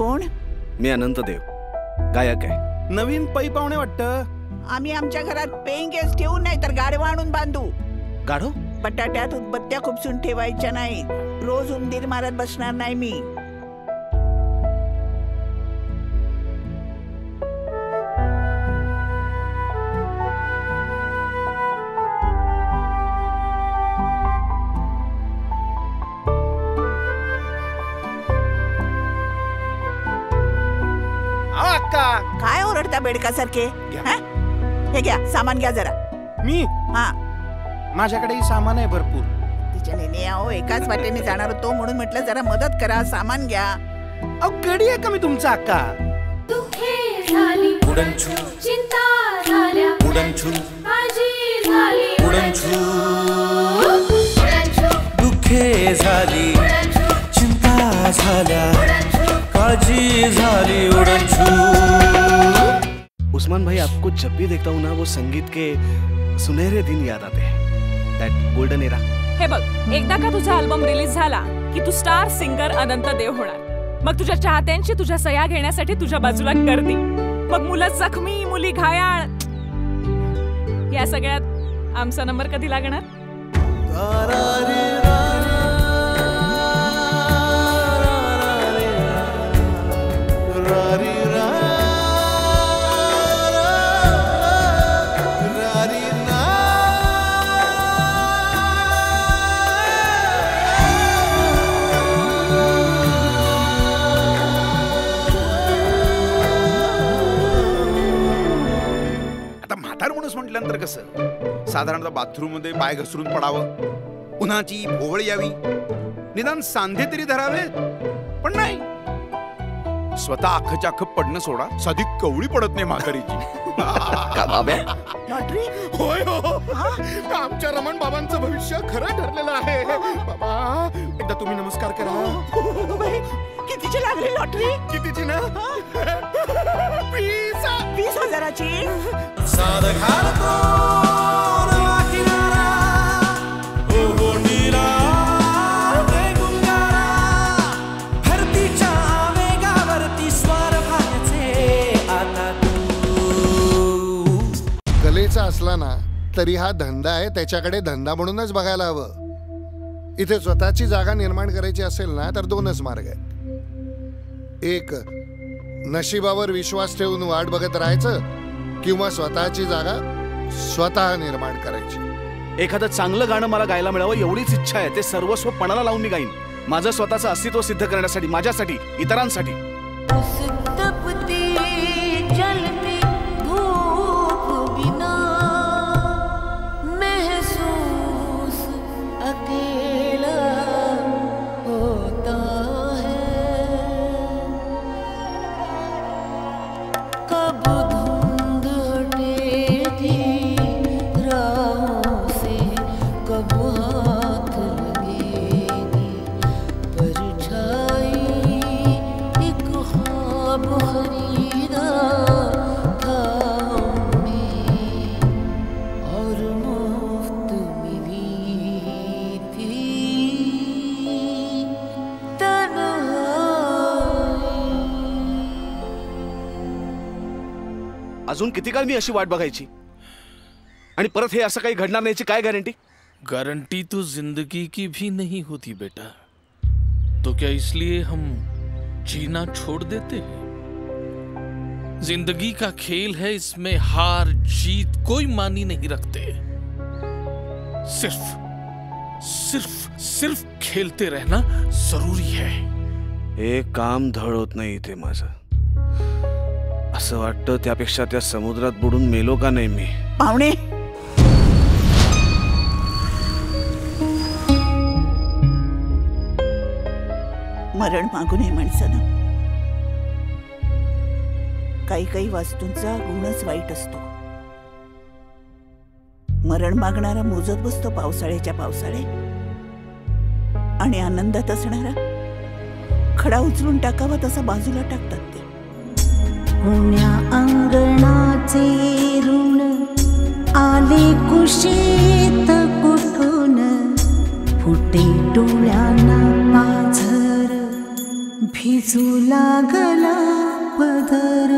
कोण? मी अनंत देव, गायक आहे. नवीन पै पाहुणे वाटतं. आम्ही आमच्या घरात पेईंग गेस्ट ठेवू नाही तर गाढवा आणून बांधू. गाढव? बटाट्यात उदबत्त्या खुपसून ठेवायच्या नाही. रोज उंदीर मारत बसणार नाही मी. काय ओरडता बेडकासारखे? हे घ्या, सामान घ्या जरा. मी? हा, माझ्याकडेही सामान आहे भरपूर. तिच्या नेने अहो एकाच वाटेने जाणार होतो म्हणून म्हटलं जरा मदत करा, सामान घ्या. अहो गडी आहे का मी तुमचा अक्का? दुःखे झाली उडणछू, चिंता झाल्या उडणछू, काळजी झाली उडणछू, दुःखे झाली चिंता झाल्या काळजी झाली उडणछू. उस्मान भाई, आपको जब भी देखता हूँ ना वो संगीत के सुनहरे दिन याद आते हैं. That golden era. हे बघ, एकदा का तुझा अल्बम रिलीज झाला की तू स्टार सिंगर अनंत देव होणार. मग तुझ्या चाहत्यांची तुझ्या सह्या घेण्यासाठी तुझ्या बाजूला गर्दी. मग मुलं जखमी, मुली घायाळ. या सगळ्यात आमचा नंबर कधी लागणार? म्हटल्यानंतर कसं साधारणतः बाथरूम मध्ये पाय घसरून पडावं, उन्हाची भोवळ यावी, निदान सांधे तरी धरावे. पण नाही, स्वतः अख्खच्या अख्ख पडणं सोडा, साधी कवळी पडत नाही म्हातारीची. लॉटरी? होय हो, आमच्या रमण बाबांचं भविष्य खरं ठरलेलं आहे. बाबा एकदा तुम्ही नमस्कार करा. कितीची लागली लॉटरी? कितीची ना? 20,000ची. कलेचा असला ना तरी हा धंदा आहे, त्याच्याकडे धंदा म्हणूनच बघायला हवं. इथे स्वतःची जागा निर्माण करायची असेल ना तर दोनच मार्ग आहेत. एक, नशिबावर विश्वास ठेवून वाट बघत राहायचं, किंवा स्वतःची जागा स्वतः निर्माण करायची. एखादं चांगलं गाणं मला गायला मिळावं एवढीच इच्छा आहे. ते सर्वस्व पणाला लावून मी गाईन, माझं स्वतःचं अस्तित्व सिद्ध करण्यासाठी, माझ्यासाठी, इतरांसाठी. अजून किती काळ मी अशी वाट बघायची? आणि परत हे असं काही घडणार नाहीची काय गॅरंटी? गारंटी तो जिंदगी की भी नहीं होती बेटा. तो क्या इसलिए हम जीना छोड़ देते हैं? जिंदगी का खेल है, इसमें हार जीत कोई मानी नहीं रखते. सिर्फ सिर्फ सिर्फ खेलते रहना जरूरी है. एक काम धड होत नाही इथे माझं. असं वाटतं त्यापेक्षा त्या समुद्रात बुडून मेलो का नाही मी. पाहुणे, मरण मागू नये माणसानं. काही काही वस्तूंचा गुणच वाईट असतो. मरण मागणारा मोजत बसतो पावसाळ्याच्या पावसाळे, आणि आनंदात असणारा खडा उचलून टाकावा तसा बाजूला टाकतात ते. पुण्या अंगणाचे ऋण आले कुशीत कुठून, फुटे डोळ्यांना पाझर भिजू लागला पदर